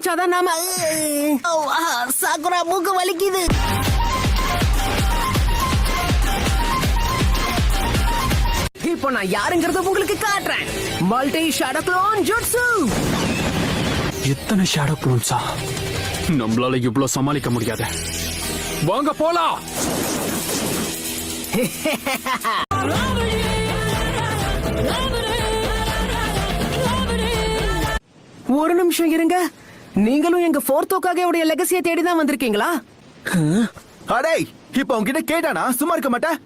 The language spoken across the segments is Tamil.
குடிச்சாதான் நாம சாக்குரா மூக்கு வலிக்குது. இப்போ நான் யாருங்கிறத உங்களுக்கு காட்டுறேன். Multi shadow clone jutsu. எத்தனை ஷேடோ க்ளோன்ஸா? நம்மளால இவ்வளவு சமாளிக்க முடியாது. வாங்க போலாம். ஒரு நிமிஷம் இருங்க. நீங்களும் எங்க ஃபோர்த்தோக்காக உடைய லெகசியை தேடிதான் வந்திருக்கீங்களா? அடே, இப்ப உன்கிட்ட கேட்டானா சும்மா இருக்க மாட்டேன்.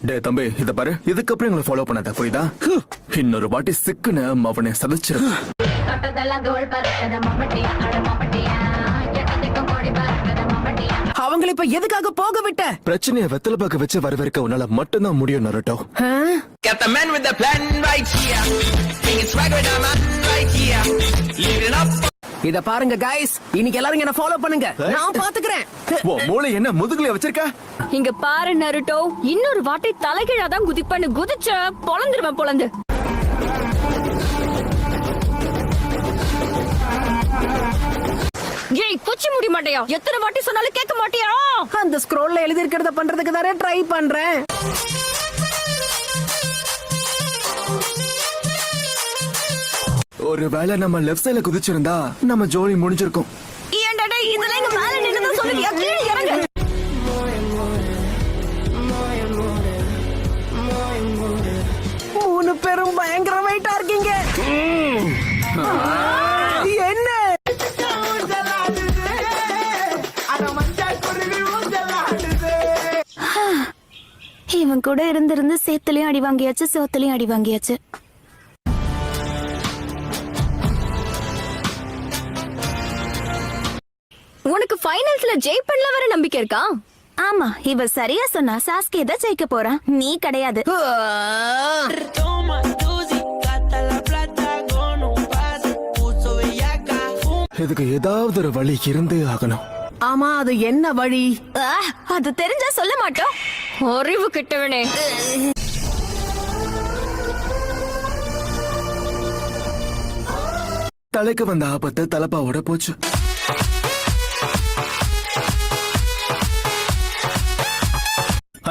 டே தம்பி, இத பாரு, இதுக்கப்புறம் எங்களை ஃபாலோ பண்ணாத, புரியுதா? இன்னொரு வாட்டி சிக்குன்னு அவனை சதைச்சிரு. அவங்களை இப்ப எதுக்காக போக விட்ட? பிரச்சனையை வெத்தல பாக்க வச்சு வரவேற்க உன்னால மட்டும்தான் முடியும் Naruto. Got the man with the plan right here. King is swag with the man right here. Leave it up. இத பாருங்க guys, இன்னைக்கு எல்லாரும் என்ன ஃபாலோ பண்ணுங்க. நான் பாத்துக்கிறேன். ஓ மூளை என்ன முதுகுல வச்சிருக்க? இங்க பாரு நருட்டோ, இன்னொரு வாட்டி தலைகீழாதான் குதிப்பேன்னு குதிச்ச பொளந்துருவேன் பொளந்து. ஏய் குச்சி முடி மாட்டியா? எத்தனை வாட்டி சொன்னாலும் கேட்க மாட்டியா? அந்த ஸ்க்ரோல்ல எழுதி இருக்கிறத பண்றதுக்கு தானே ட்ரை பண்றேன். ஒருவேளை நம்ம லெஃப்ட் சைடுல குதிச்சிருந்தா நம்ம ஜோலி முடிஞ்சிருக்கும். ஏன்டா இதெல்லாம் இங்க மேல நின்னு சொல்லுவியா? கீழே இறங்கு. மூணு பேரும் பயங்கர வெயிட்டா இருக்கீங்க. என்ன இவன் கூட இருந்து சேத்துலயும் அடி வாங்கியாச்சு, சோத்துலயும் அடி வாங்கியாச்சு. உனக்கு ஃபைனல்ஸ்ல ஜெயிப்பன்ல வர நம்பிக்கை இருக்கா? ஆமா, இவ சரியா சொன்னா. சாஸ்கே தான் ஜெயிக்க போறான், நீ கிடையாது. இதுக்கு ஏதாவது ஒரு வழி இருந்தே ஆகணும். ஆமா, அது என்ன வழி? அது தெரிஞ்சா சொல்ல மாட்டோம். அறிவு கிட்டவனே. தலைக்கு வந்த ஆபத்து தலப்பாவோட போச்சு.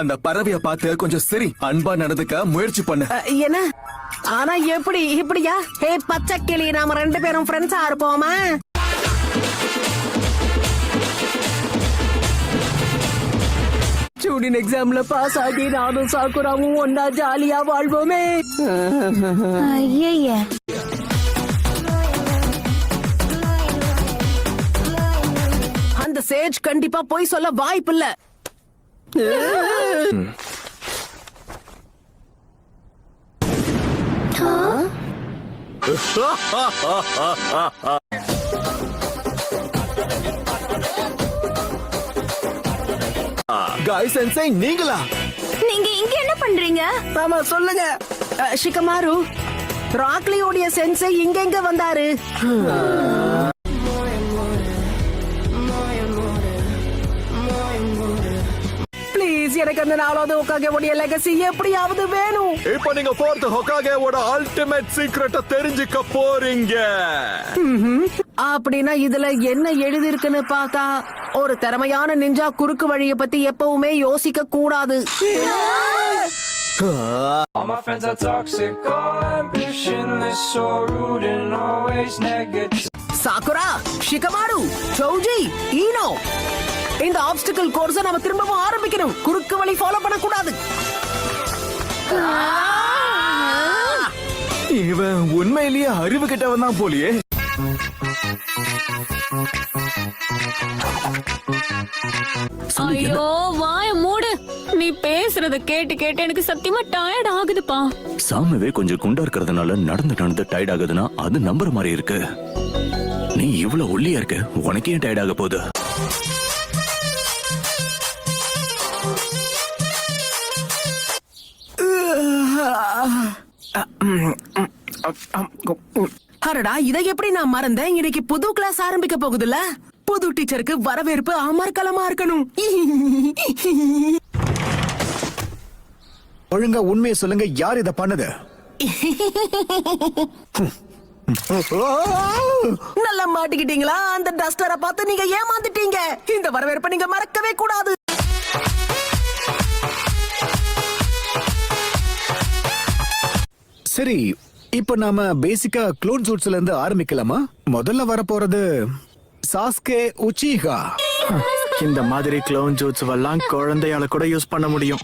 அந்த பறவைய பார்த்து கொஞ்சம் சரி அன்பா நடந்துக்க முயற்சி பண்ண. என்ன? ஆனா எப்படி இப்படியா? ஹே பச்சை கிளி, நாம ரெண்டு பேரும் ஃப்ரெண்ட்ஸா இருப்போமா? ஸ்டூடெண்ட் எக்ஸாம்ல பாஸ் ஆகி நானும் சாக்குராவும் ஒன்னா ஜாலியா வாழ்வோமே. ஐயே, அந்த சேஜ் கண்டிப்பா போய் சொல்ல வாய்ப்பில்ல. காய் சென்சை, நீங்களா? நீங்க இங்க என்ன பண்றீங்க? ஆமா சொல்லுங்க. ஷிகமாரு, ராக்லியோடைய சென்சை இங்க வந்தாரு. ப்ளீஸ், எனக்கு அந்த 4வது ஹோகாகேவோட லெகசி எப்படியாவது வேணும். இப்போ நீங்க 4th ஹோகாகேவோட அல்டிமேட் சீக்ரெட்ட தெரிஞ்சுக்க போறீங்க. அப்படின்னா இதுல என்ன எழுதி இருக்குன்னு பார்த்தா, ஒரு திறமையான நிஞ்சா குறுக்கு வழியை பத்தி எப்பவுமே யோசிக்க கூடாது. All my friends are toxic, all ambitionless, so rude and always negative. Sakura, Shikamaru, Sowji, Eno, இந்த ஆப்ஸ்டிக்கல் கோர்ஸை நாம திரும்பவும் ஆரம்பிக்கணும். குறுக்கு வழி ஃபாலோ பண்ணக்கூடாது. இவன் உண்மையிலேயே அறிவு கிட்டவன் தான் போலியே. ஐயோ வாய மூடு. நீ பேசுறத கேட்டு கேட்டு எனக்கு சத்தியமா டயர்ட் ஆகுதுப்பா. சாமவே கொஞ்சம் குண்டா இருக்கிறதுனால நடந்து டயர்ட் ஆகுதுன்னா அது நம்புற மாதிரி இருக்கு. நீ இவ்வளவு ஒல்லியா இருக்க, உனக்கே ஏன் டயர்ட் ஆக போகுது? அரடா, இதை எப்படி நான் மறந்தேன்? இன்னைக்கு புது கிளாஸ் ஆரம்பிக்க போகுதுல்ல. புது டீச்சருக்கு வரவேற்பு அமர்க்கலமா இருக்கணும். ஒழுங்கா உண்மையை சொல்லுங்க, யார் இத பண்ணது? நல்லா மாட்டிக்கிட்டீங்களா? அந்த டஸ்டரை பார்த்து நீங்க ஏமாந்துட்டீங்க. இந்த வரவேற்பை நீங்க மறக்கவே கூடாது. சரி, இப்ப நாம பேசிக்கா க்ளோன் சூட்ஸ்ல இருந்து ஆரம்பிக்கலாமா? முதல்ல வரப்போறது சாஸ்கே உச்சிஹா. இந்த மாதிரி க்ளோன் ஜூட்ஸ் எல்லாம் குழந்தையால கூட யூஸ் பண்ண முடியும்.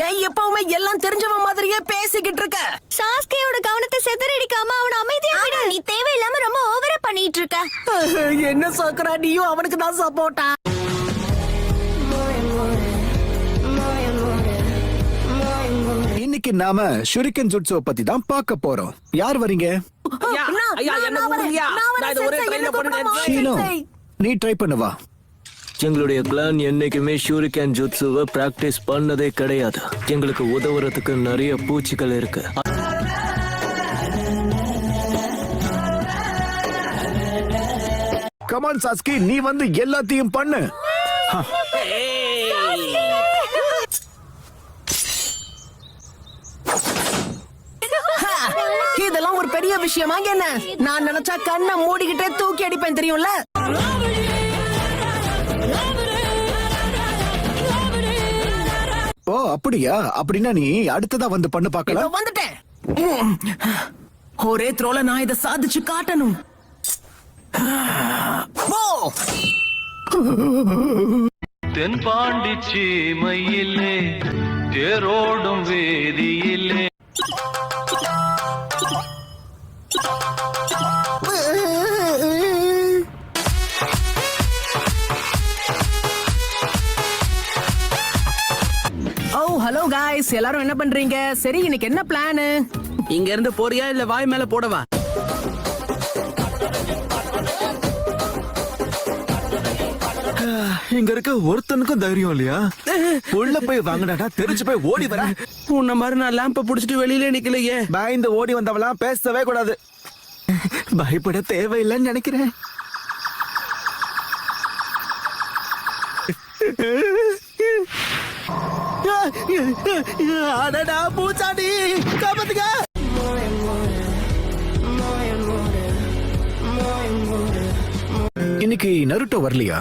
ஏன் எப்பவுமே எல்லாம் தெரிஞ்சவன் மாதிரியே பேசிக்கிட்டு இருக்க? சாஸ்கேயோட கவனத்தை சிதறடிக்காம அவன அமைதியா விடு. நீ தேவையில்லாம ரொம்ப ஓவரா பண்ணிட்டு இருக்க. என்ன சாக்குறா? நீயும் அவனுக்கு தான் சப்போர்ட்டா? இன்னைக்கு நாம ஷுரிகன் ஜுட்ஸோ பத்தி தான் பார்க்க போறோம். யார் வரீங்க? ஷீனோ, நீ ட்ரை பண்ணுவா. எங்களுடைய கிளான் என்னைக்குமே ஷூரிகன் ஜுட்சுவை பிராக்டிஸ் பண்ணதே கிடையாது. எங்களுக்கு உதவுறதுக்கு நிறைய பூச்சிகள் இருக்கு. கமான் சாஸ்கி, நீ வந்து எல்லாத்தையும் பண்ணு. இதெல்லாம் ஒரு பெரிய விஷயமா என்ன? நான் நினைச்சா கண்ணை மூடிக்கிட்டே தூக்கி அடிப்பேன், தெரியும்ல? ஓ அப்படியா? அப்படின்னா நீ அடுத்ததா வந்து பண்ணு இதோ பார்க்கலாம். வந்துட்டேன். ஒரே த்ரோல நான் இதை சாதிச்சு காட்டணும். ஓ! தென்பாண்டி சீமையிலே தேரோடும் வேதியிலே ஹலோ காய்ஸ், எல்லாரும் என்ன பண்றீங்க? சரி, இன்னைக்கு என்ன பிளான்? இங்க இருந்து போறியா இல்ல வாய் மேல போடவா? இங்க இருக்க ஒருத்தனுக்கும் தைரியம் இல்லையா? உள்ள போய் வாங்கினா தெரிஞ்சு போய் ஓடி வர. உன்ன மாதிரி நான் லேம்ப புடிச்சிட்டு வெளியிலே நிக்கலையே. பயந்து ஓடி வந்தவெல்லாம் பேசவே கூடாது. பயப்பட தேவையில்லைன்னு நினைக்கிறேன். அடடா பூச்சாண்டி, காப்பாத்துங்க. இன்னைக்கு நருட்டோ வரலையா?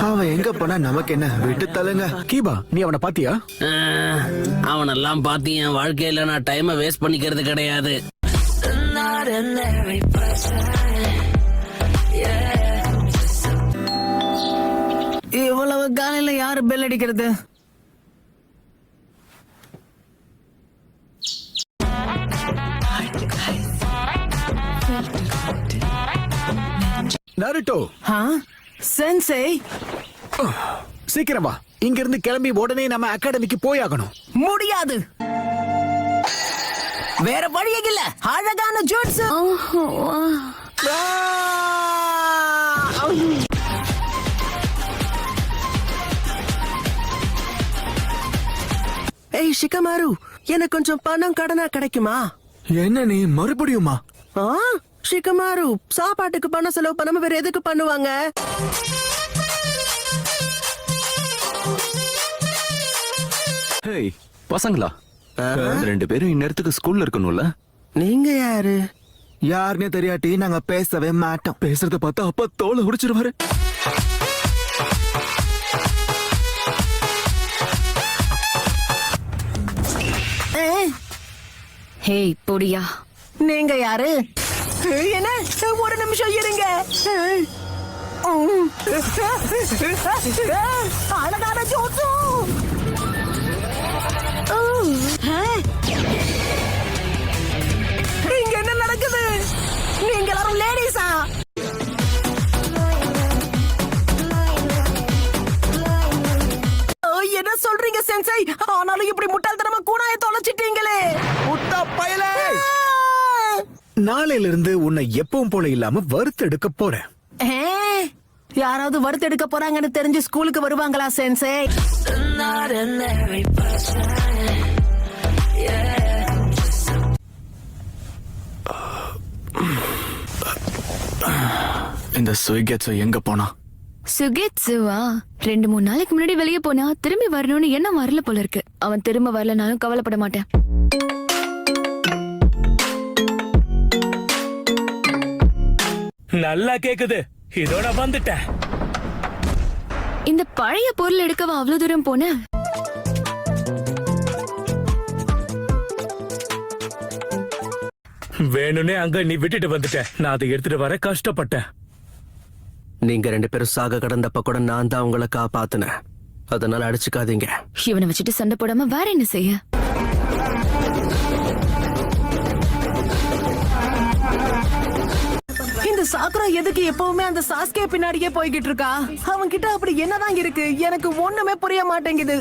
அவன் எங்க போனா நமக்கு என்ன? விட்டு தள்ளுங்க. கீபா, நீ அவனை பாத்தியா? அவனெல்லாம் பார்த்து என் வாழ்க்கையில நான் டைமை வேஸ்ட் பண்ணிக்கிறது கிடையாது. இவ்வளவு காலையில யாரு பெல் அடிக்கிறது? நருட்டோ, சென்சே, சீக்கிரம் வா. இங்க இருந்து கிளம்பி உடனே நம்ம அகாடமிக்கு போயாகணும். முடியாது. வேற வழியே இல்ல. அழகான ஜூட்ஸ். ஏய் ஷிகமாரு, எனக்கு கொஞ்சம் பணம் கடனா கிடைக்குமா? என்ன நீ மறுபடியுமா? ஷிகமாரு, சாப்பாட்டுக்கு பணம் செலவு பண்ணாம வேற எதுக்கு பண்ணுவாங்க? ஹேய் பசங்களா, ரெண்டு பேரும் இந்நேரத்துக்கு ஸ்கூல்ல இருக்கணும்ல? நீங்க யாரு? யாருன்னே தெரியாட்டி நாங்க பேசவே மாட்டோம். பேசுறத பார்த்தா அப்பா தோலை உடிச்சிருவாரு. ஹேய் பொடியா, நீங்க யாரு? என்ன? ஒரு நிமிஷம் இருங்க. அழகான ஜோசு. இங்க என்ன நடக்குது? நீங்க எல்லாரும் லேடிஸா? என்ன சொல்றீங்க சென்சை? ஆனாலும் இப்படி முட்டாள்தனமா கூனாய தொலைச்சிட்டீங்களே. முட்டா பயலே! நாளையில இருந்து உன்னை எப்பவும் போல இல்லாம வறுத்தெடுக்க போறேன். யாராவது வறுத்தெடுக்க போறாங்கன்னு தெரிஞ்சு ஸ்கூலுக்கு வருவாங்களா சென்சை? இந்த சுயிகேட்ஸோ எங்க போனா? சுகேட்சுவா 2-3 நாளைக்கு முன்னாடி வெளியே போனா திரும்பி வரணும்னு என்ன வரல போல இருக்கு. அவன் திரும்ப வரலனாலும் கவலைப்பட மாட்டேன். நல்லா கேக்குது. இதோட வந்துட்டேன். இந்த பழைய பொருள் எடுக்கவா அவ்வளவு தூரம் போன? வேணும்னே அங்க நீ விட்டுட்டு வந்துட்ட. நான் அதை எடுத்துட்டு வர கஷ்டப்பட்டேன். நீங்க 2 பேரும் சாக கடந்தப்ப கூட நான் தான் உங்களை காப்பாத்துனேன். அதனால அடிச்சுக்காதீங்க. இவனை வச்சுட்டு சண்டை போடாம வேற என்ன செய்ய? இந்த சாக்குரா எதுக்கு எப்பவுமே அந்த சாஸ்கே பின்னாடியே போய்கிட்டு இருக்கா? அவன் கிட்ட அப்படி என்னதான் இருக்கு? எனக்கு ஒண்ணுமே புரிய மாட்டேங்குது.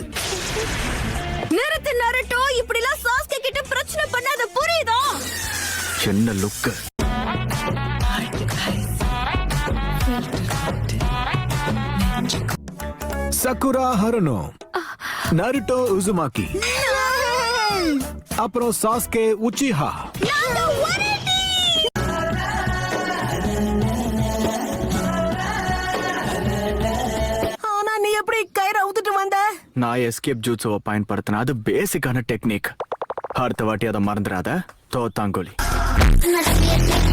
நிறுத்து நருட்டோ, இப்படிலாம் சாஸ்கே கிட்ட பிரச்சனை பண்ணாத, புரியுதா? என்ன லுக்கு? சக்குரா ஹரனோ, நருட்டோ உசுமாக்கி, அப்புறம் சாஸ்கே உச்சிஹா. ஆனா நீ எப்படி கயிறு அவுத்துட்டு வந்த? நான் எஸ்கேப் ஜூட்ஸுவை பயன்படுத்தின அது பேசிக்கான டெக்னிக். அடுத்த வாட்டி அதை மறந்துடாத. தோத்தாங்கோலி. Must be a big